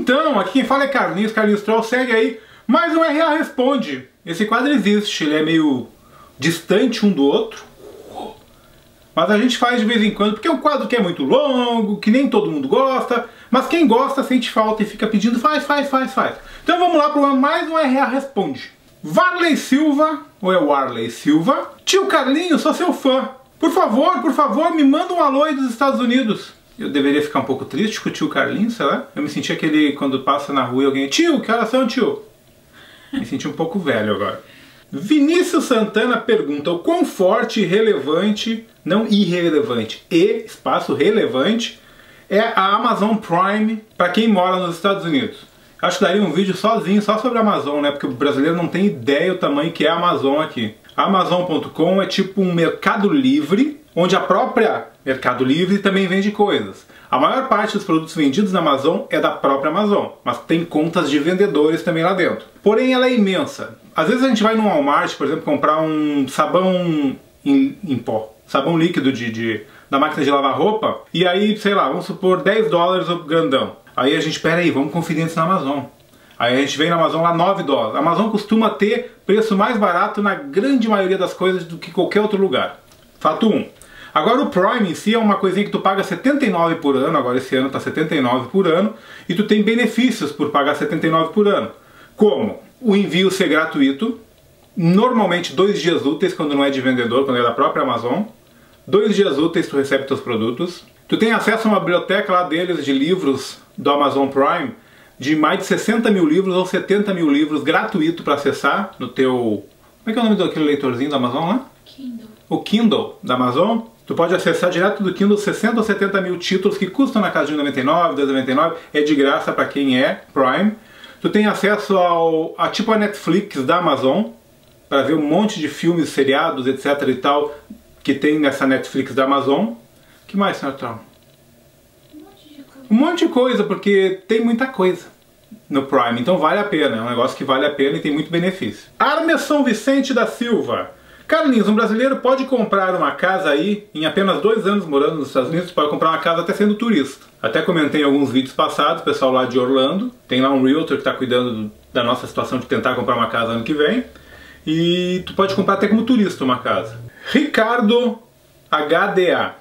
Então, aqui quem fala é Carlinhos Troll, segue aí. Mais um RA Responde. Esse quadro existe, ele é meio distante um do outro. Mas a gente faz de vez em quando, porque é um quadro que é muito longo, que nem todo mundo gosta. Mas quem gosta sente falta e fica pedindo, faz. Então vamos lá para mais um RA Responde. Varley Silva, ou é Warley Silva? Tio Carlinhos, sou seu fã. Por favor, me manda um alô aí dos Estados Unidos. Eu deveria ficar um pouco triste com o tio Carlinhos, será? Eu me senti aquele, quando passa na rua e alguém... Tio, que horas são, tio? Me senti um pouco velho agora. Vinícius Santana pergunta o quão forte e relevante, não irrelevante, espaço relevante, é a Amazon Prime para quem mora nos Estados Unidos. Acho que daria um vídeo sozinho, só sobre a Amazon, né? Porque o brasileiro não tem ideia do tamanho que é a Amazon aqui. Amazon.com é tipo um Mercado Livre, onde a própria Mercado Livre também vende coisas. A maior parte dos produtos vendidos na Amazon é da própria Amazon, mas tem contas de vendedores também lá dentro. Porém, ela é imensa. Às vezes a gente vai no Walmart, por exemplo, comprar um sabão em pó, sabão líquido da máquina de lavar roupa, e aí, sei lá, vamos supor $10 o grandão. Aí a gente, peraí, vamos conferir antes na Amazon. Aí a gente vem na Amazon lá $9. A Amazon costuma ter preço mais barato na grande maioria das coisas do que qualquer outro lugar. Fato 1. Agora o Prime em si é uma coisinha que tu paga R$79 por ano, agora esse ano tá R$79 por ano, e tu tem benefícios por pagar R$79 por ano. Como? O envio ser gratuito, normalmente 2 dias úteis quando não é de vendedor, quando é da própria Amazon. 2 dias úteis tu recebe teus produtos. Tu tem acesso a uma biblioteca lá deles de livros do Amazon Prime, de mais de 60 mil livros ou 70 mil livros gratuito para acessar no teu... Como é que é o nome daquele leitorzinho da Amazon lá? Kindle. O Kindle da Amazon. Tu pode acessar direto do Kindle 60 ou 70 mil títulos que custam na casa de R$1,99, R$2,99. É de graça para quem é Prime. Tu tem acesso a tipo a Netflix da Amazon, para ver um monte de filmes, seriados, etc e tal, que tem nessa Netflix da Amazon. Que mais, Sr. Troll? Um monte de coisa, porque tem muita coisa no Prime, então vale a pena, é um negócio que vale a pena e tem muito benefício. Armerson Vicente da Silva. Carlinhos, um brasileiro pode comprar uma casa aí, em apenas 2 anos morando nos Estados Unidos, pode comprar uma casa até sendo turista. Até comentei em alguns vídeos passados, o pessoal lá de Orlando, tem lá um realtor que está cuidando da nossa situação de tentar comprar uma casa ano que vem, e tu pode comprar até como turista uma casa. Ricardo HDA.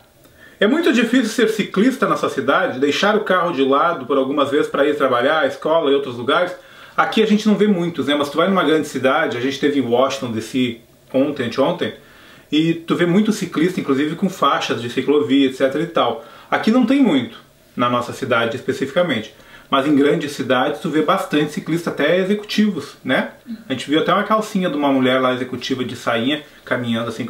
É muito difícil ser ciclista nessa cidade, deixar o carro de lado por algumas vezes para ir trabalhar, escola e outros lugares. Aqui a gente não vê muitos, né? Mas tu vai numa grande cidade, a gente esteve em Washington DC anteontem, e tu vê muito ciclista, inclusive com faixas de ciclovia, etc e tal. Aqui não tem muito, na nossa cidade especificamente. Mas em grandes cidades tu vê bastante ciclista, até executivos, né? A gente viu até uma calcinha de uma mulher lá executiva de sainha, caminhando assim,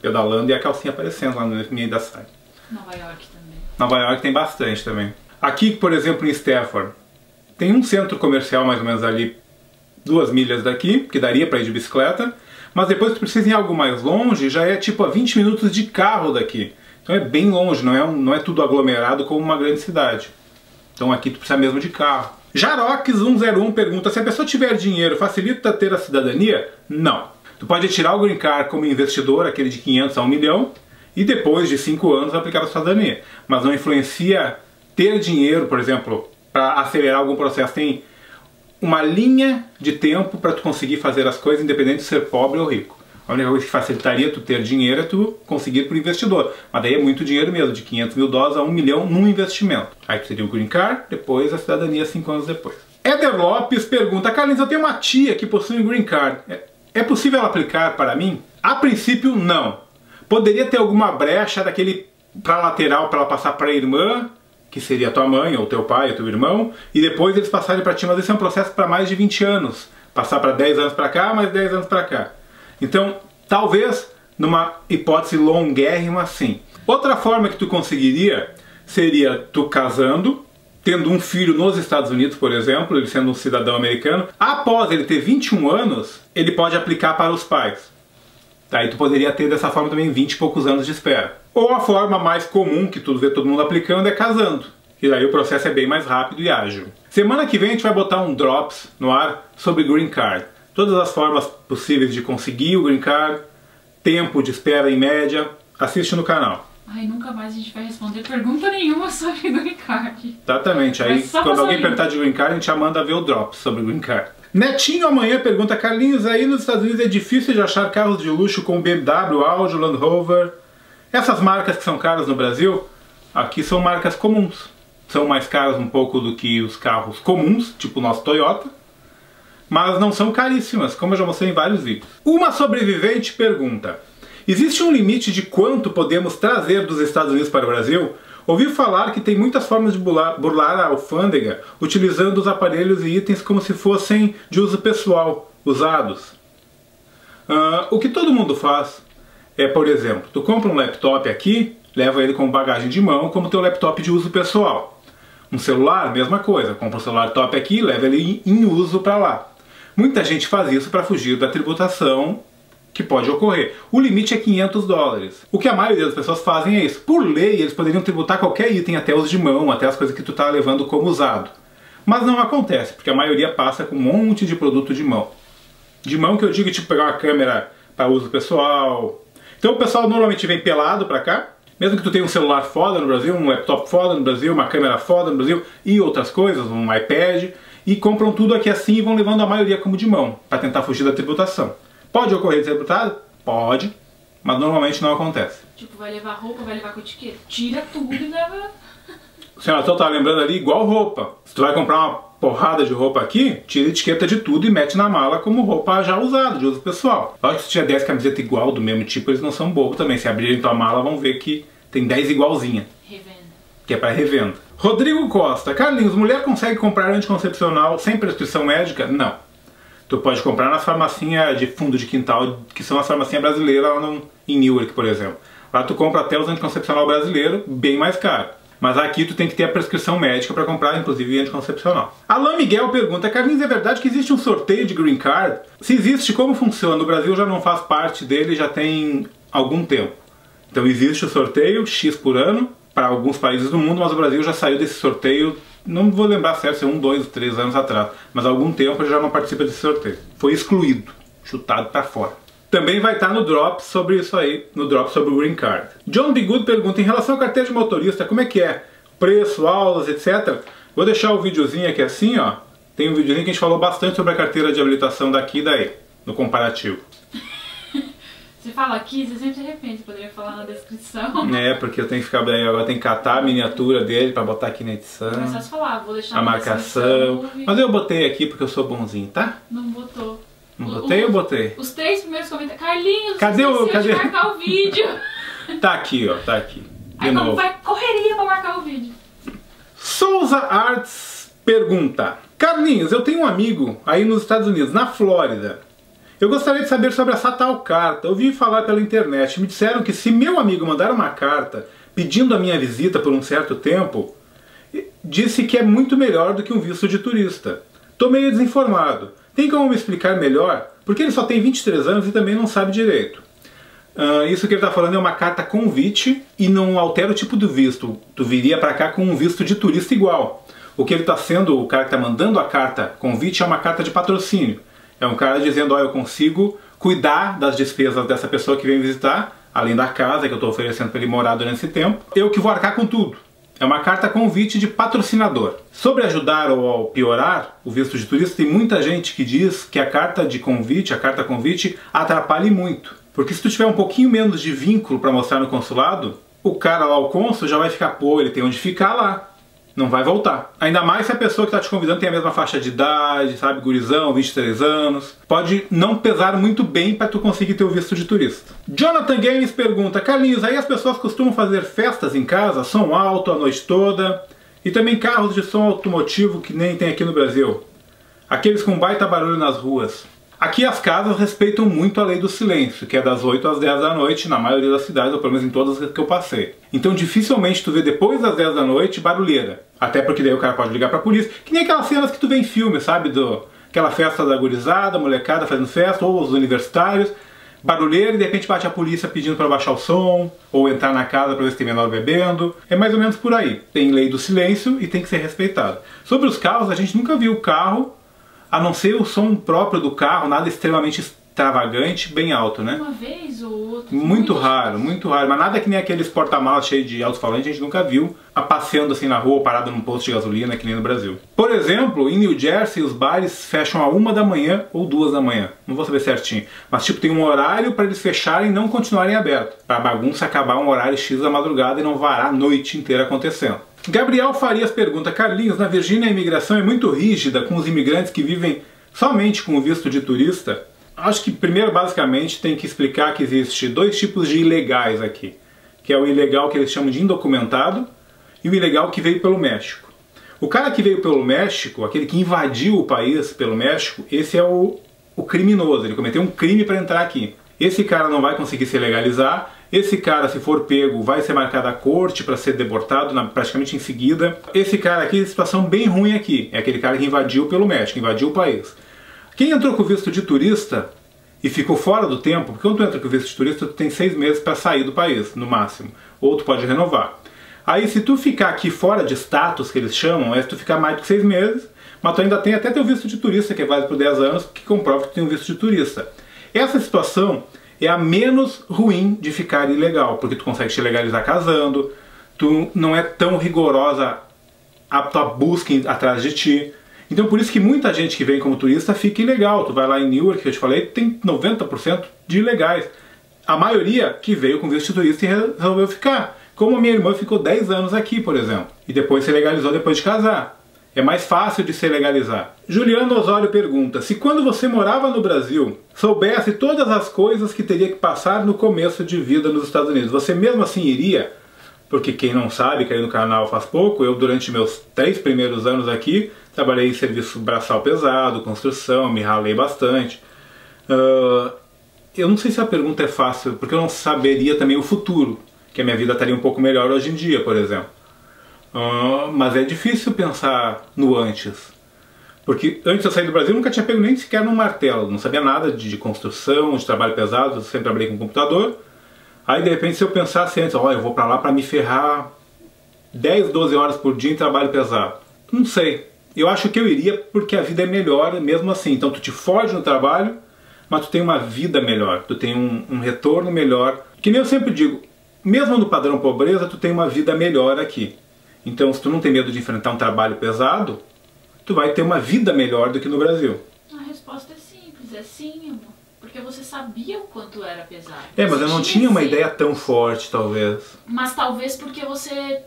pedalando, e a calcinha aparecendo lá no meio da saia. Nova York também. Nova York tem bastante também. Aqui, por exemplo, em Stafford, tem um centro comercial mais ou menos ali 2 milhas daqui, que daria para ir de bicicleta, mas depois tu precisa ir algo mais longe, já é tipo a 20 minutos de carro daqui. Então é bem longe, não é tudo aglomerado como uma grande cidade. Então aqui tu precisa mesmo de carro. Jarox101 pergunta, se a pessoa tiver dinheiro, facilita ter a cidadania? Não. Tu pode tirar o Green Card como investidor, aquele de 500 a 1 milhão, e depois de 5 anos aplicar a cidadania. Mas não influencia ter dinheiro, por exemplo, para acelerar algum processo. Tem uma linha de tempo para tu conseguir fazer as coisas, independente de ser pobre ou rico. A única coisa que facilitaria tu ter dinheiro é tu conseguir por investidor. Mas daí é muito dinheiro mesmo, de 500 mil dólares a 1 milhão num investimento. Aí tu teria o Green Card, depois a cidadania 5 anos depois. Éder Lopes pergunta, Carlinhos, eu tenho uma tia que possui um Green Card. É possível ela aplicar para mim? A princípio, não. Poderia ter alguma brecha daquele para lateral para ela passar para a irmã, que seria tua mãe, ou teu pai, ou teu irmão, e depois eles passarem para ti, mas esse é um processo para mais de 20 anos. Passar para 10 anos para cá, mais 10 anos para cá. Então, talvez, numa hipótese longuérrima, sim. Outra forma que tu conseguiria seria tu casando, tendo um filho nos Estados Unidos, por exemplo, ele sendo um cidadão americano. Após ele ter 21 anos, ele pode aplicar para os pais. Aí tu poderia ter dessa forma também 20 e poucos anos de espera. Ou a forma mais comum que tu vê todo mundo aplicando é casando. E daí o processo é bem mais rápido e ágil. Semana que vem a gente vai botar um Drops no ar sobre Green Card. Todas as formas possíveis de conseguir o Green Card, tempo de espera em média, assiste no canal. Ai, nunca mais a gente vai responder pergunta nenhuma sobre Green Card. Exatamente, aí quando alguém perguntar de Green Card, a gente já manda ver o drop sobre Green Card. Netinho amanhã pergunta, Carlinhos, aí nos Estados Unidos é difícil de achar carros de luxo com BMW, Audi, Land Rover. Essas marcas que são caras no Brasil, aqui são marcas comuns. São mais caras um pouco do que os carros comuns, tipo o nosso Toyota, mas não são caríssimas, como eu já mostrei em vários vídeos. Uma sobrevivente pergunta, existe um limite de quanto podemos trazer dos Estados Unidos para o Brasil? Ouvi falar que tem muitas formas de burlar a alfândega utilizando os aparelhos e itens como se fossem de uso pessoal, usados. O que todo mundo faz é, por exemplo, tu compra um laptop aqui, leva ele como bagagem de mão, como teu laptop de uso pessoal. Um celular, mesma coisa, compra um celular top aqui, leva ele em uso para lá. Muita gente faz isso para fugir da tributação que pode ocorrer. O limite é $500. O que a maioria das pessoas fazem é isso. Por lei, eles poderiam tributar qualquer item, até os de mão, até as coisas que tu está levando como usado. Mas não acontece, porque a maioria passa com um monte de produto de mão. De mão que eu digo, tipo, pegar uma câmera para uso pessoal. Então o pessoal normalmente vem pelado para cá. Mesmo que tu tenha um celular foda no Brasil, um laptop foda no Brasil, uma câmera foda no Brasil e outras coisas, um iPad, e compram tudo aqui assim e vão levando a maioria como de mão, para tentar fugir da tributação. Pode ocorrer de ser tributado? Pode, mas normalmente não acontece. Tipo, vai levar roupa, vai levar com etiqueta. Tira tudo e leva... Senhora, então tá lembrando ali, igual roupa. Se tu vai comprar uma porrada de roupa aqui, tira a etiqueta de tudo e mete na mala como roupa já usada, de uso pessoal. Lógico que se tiver 10 camisetas igual, do mesmo tipo, eles não são bobos também. Se abrirem tua mala, vão ver que tem 10 igualzinha. Revenda. Que é para revenda. Rodrigo Costa, Carlinhos, mulher consegue comprar anticoncepcional sem prescrição médica? Não. Tu pode comprar nas farmacinhas de fundo de quintal, que são as farmacinhas brasileiras lá em Newark, por exemplo. Lá tu compra até os anticoncepcional brasileiro, bem mais caro. Mas aqui tu tem que ter a prescrição médica para comprar, inclusive, anticoncepcional. Alain Miguel pergunta, Carlinhos, é verdade que existe um sorteio de Green Card? Se existe, como funciona? O Brasil já não faz parte dele, já tem algum tempo. Então existe o sorteio, X por ano, para alguns países do mundo, mas o Brasil já saiu desse sorteio, não vou lembrar certo se é 1, 2, 3 anos atrás, mas há algum tempo ele já não participa desse sorteio. Foi excluído, chutado para fora. Também vai estar no drop sobre isso aí, no drop sobre o Green Card. John B. Good pergunta, em relação à carteira de motorista, como é que é? Preço, aulas, etc. Vou deixar o videozinho aqui assim, ó. Tem um videozinho que a gente falou bastante sobre a carteira de habilitação daqui e daí, no comparativo. Você fala aqui, você sempre se arrepende, poderia falar na descrição. É, porque eu tenho que ficar bem, agora tem que catar a miniatura dele pra botar aqui na edição. Mas só se falar, vou deixar a marcação. Mas eu botei aqui porque eu sou bonzinho, tá? Não botou. Não botei ou botei? Os 3 primeiros comentários. Carlinhos, cadê de marcar o vídeo. Tá aqui, ó, tá aqui. Aí como vai correria pra marcar o vídeo. Souza Arts pergunta, Carlinhos, eu tenho um amigo aí nos Estados Unidos, na Flórida. Eu gostaria de saber sobre essa tal carta. Eu ouvi falar pela internet. Me disseram que se meu amigo mandar uma carta pedindo a minha visita por um certo tempo, disse que é muito melhor do que um visto de turista. Tô meio desinformado. Tem como me explicar melhor? Porque ele só tem 23 anos e também não sabe direito. Isso que ele está falando é uma carta convite e não altera o tipo do visto. Tu viria para cá com um visto de turista igual. O que ele está sendo, o cara que está mandando a carta convite é uma carta de patrocínio. É um cara dizendo, ó, eu consigo cuidar das despesas dessa pessoa que vem visitar, além da casa que eu estou oferecendo para ele morar durante esse tempo. Eu que vou arcar com tudo. É uma carta convite de patrocinador. Sobre ajudar ou piorar o visto de turista, tem muita gente que diz que a carta de convite, a carta convite, atrapalha muito. Porque se tu tiver um pouquinho menos de vínculo para mostrar no consulado, o cara lá, o cônsul, já vai ficar, pô, ele tem onde ficar lá. Não vai voltar. Ainda mais se a pessoa que está te convidando tem a mesma faixa de idade, sabe, gurizão, 23 anos. Pode não pesar muito bem para tu conseguir ter o visto de turista. Jonathan Games pergunta, Carlinhos, aí as pessoas costumam fazer festas em casa, som alto a noite toda, e também carros de som automotivo que nem tem aqui no Brasil. Aqueles com baita barulho nas ruas. Aqui as casas respeitam muito a lei do silêncio, que é das 8 às 10 da noite na maioria das cidades, ou pelo menos em todas as que eu passei. Então dificilmente tu vê depois das 10 da noite barulheira. Até porque daí o cara pode ligar pra polícia. Que nem aquelas cenas que tu vê em filme, sabe? Aquela festa da gurizada, molecada fazendo festa, ou os universitários. Barulheira e de repente bate a polícia pedindo para baixar o som, ou entrar na casa para ver se tem menor bebendo. É mais ou menos por aí. Tem lei do silêncio e tem que ser respeitado. Sobre os carros, a gente nunca viu o carro, a não ser o som próprio do carro, nada extremamente extravagante, bem alto, né? Uma vez ou outra. Muito raro, mas nada que nem aqueles porta-malas cheios de alto-falante, a gente nunca viu passeando assim na rua, parado num posto de gasolina, que nem no Brasil. Por exemplo, em New Jersey, os bares fecham a 1 da manhã ou 2 da manhã, não vou saber certinho, mas tipo, tem um horário para eles fecharem e não continuarem abertos, para a bagunça acabar um horário X da madrugada e não varar a noite inteira acontecendo. Gabriel Farias pergunta: Carlinhos, na Virgínia a imigração é muito rígida com os imigrantes que vivem somente com o visto de turista? Acho que primeiro, basicamente, tem que explicar que existe dois tipos de ilegais aqui, que é o ilegal que eles chamam de indocumentado e o ilegal que veio pelo México. O cara que veio pelo México, aquele que invadiu o país pelo México, esse é o criminoso, ele cometeu um crime para entrar aqui. Esse cara não vai conseguir se legalizar, esse cara, se for pego, vai ser marcado à corte para ser deportado praticamente em seguida. Esse cara aqui, situação bem ruim aqui, é aquele cara que invadiu pelo México, invadiu o país. Quem entrou com visto de turista e ficou fora do tempo, porque quando tu entra com visto de turista, tu tem 6 meses para sair do país, no máximo, ou tu pode renovar. Aí se tu ficar aqui fora de status, que eles chamam, é se tu ficar mais de 6 meses, mas tu ainda tem até teu visto de turista, que é válido por 10 anos, que comprova que tu tem um visto de turista. Essa situação é a menos ruim de ficar ilegal, porque tu consegue te legalizar casando, tu não é tão rigorosa a tua busca atrás de ti. Então por isso que muita gente que vem como turista fica ilegal. Tu vai lá em Newark, que eu te falei, tem 90% de ilegais. A maioria que veio com visto de turista e resolveu ficar. Como a minha irmã ficou 10 anos aqui, por exemplo. E depois se legalizou depois de casar. É mais fácil de se legalizar. Juliano Osório pergunta: se quando você morava no Brasil, soubesse todas as coisas que teria que passar no começo de vida nos Estados Unidos, você mesmo assim iria? Porque quem não sabe, caiu no canal faz pouco, eu durante meus 3 primeiros anos aqui, trabalhei em serviço braçal pesado, construção, me ralei bastante. Eu não sei se a pergunta é fácil, porque eu não saberia também o futuro, que a minha vida estaria um pouco melhor hoje em dia, por exemplo. Mas é difícil pensar no antes. Porque antes de eu sair do Brasil eu nunca tinha pego nem sequer num martelo, não sabia nada de construção, de trabalho pesado, eu sempre trabalhei com computador. Aí de repente se eu pensasse antes, eu vou pra lá pra me ferrar 10, 12 horas por dia em trabalho pesado. Não sei. Eu acho que eu iria porque a vida é melhor mesmo assim. Então tu te foge no trabalho, mas tu tem uma vida melhor, tu tem um retorno melhor. Que nem eu sempre digo, mesmo no padrão pobreza, tu tem uma vida melhor aqui. Então se tu não tem medo de enfrentar um trabalho pesado, tu vai ter uma vida melhor do que no Brasil. A resposta é simples, é sim, amor. Porque você sabia o quanto era pesado. Mas eu não tinha uma ideia tão forte, talvez. Mas talvez porque você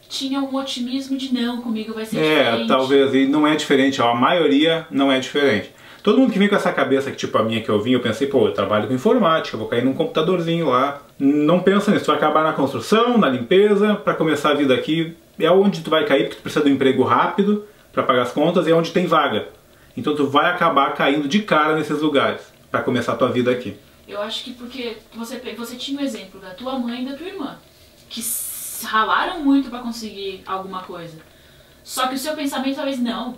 tinha um otimismo de não, comigo vai ser diferente. Talvez, e não é diferente, a maioria não é diferente. Todo mundo que vem com essa cabeça que tipo a minha que eu vim, eu pensei, eu trabalho com informática, vou cair num computadorzinho lá. Não pensa nisso, tu vai acabar na construção, na limpeza, pra começar a vida aqui, é onde tu vai cair porque tu precisa de um emprego rápido pra pagar as contas e é onde tem vaga. Então tu vai acabar caindo de cara nesses lugares pra começar a tua vida aqui. Eu acho que porque você tinha um exemplo da tua mãe e da tua irmã, que ralaram muito pra conseguir alguma coisa. Só que o seu pensamento talvez, não,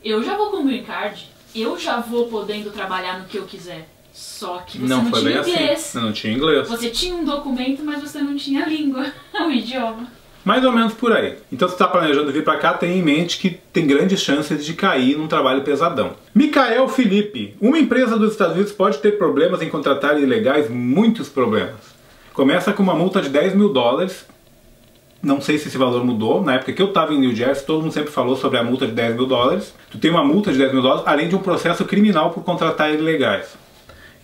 eu já vou com o green card, eu já vou podendo trabalhar no que eu quiser. Só que você não tinha inglês. Assim. Não tinha inglês. Você tinha um documento, mas você não tinha a língua, o idioma. Mais ou menos por aí. Então se você está planejando vir para cá, tenha em mente que tem grandes chances de cair num trabalho pesadão. Micael Felipe: uma empresa dos Estados Unidos pode ter problemas em contratar ilegais? Muitos problemas. Começa com uma multa de $10 mil. Não sei se esse valor mudou. Na época que eu estava em New Jersey, todo mundo sempre falou sobre a multa de $10 mil. Tu tem uma multa de $10 mil, além de um processo criminal por contratar ilegais.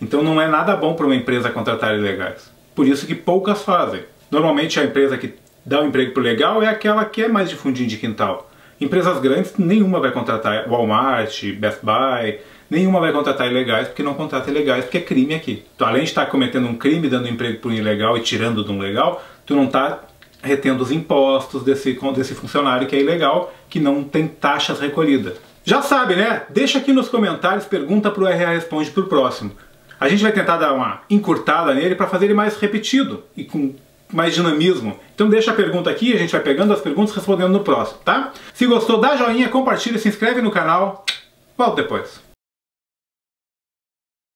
Então não é nada bom para uma empresa contratar ilegais. Por isso que poucas fazem. Normalmente a empresa que dá um emprego pro legal é aquela que é mais de fundinho de quintal. Empresas grandes, nenhuma vai contratar, Walmart, Best Buy, nenhuma vai contratar ilegais, porque não contrata ilegais, porque é crime aqui. Então, além de estar cometendo um crime, dando emprego para um ilegal e tirando de um legal, tu não está retendo os impostos desse funcionário que é ilegal, que não tem taxas recolhidas. Já sabe, né? Deixa aqui nos comentários, pergunta pro RA Responde pro próximo. A gente vai tentar dar uma encurtada nele para fazer ele mais repetido e com mais dinamismo. Então deixa a pergunta aqui, a gente vai pegando as perguntas e respondendo no próximo, tá? Se gostou, dá joinha, compartilha, se inscreve no canal. Volto depois.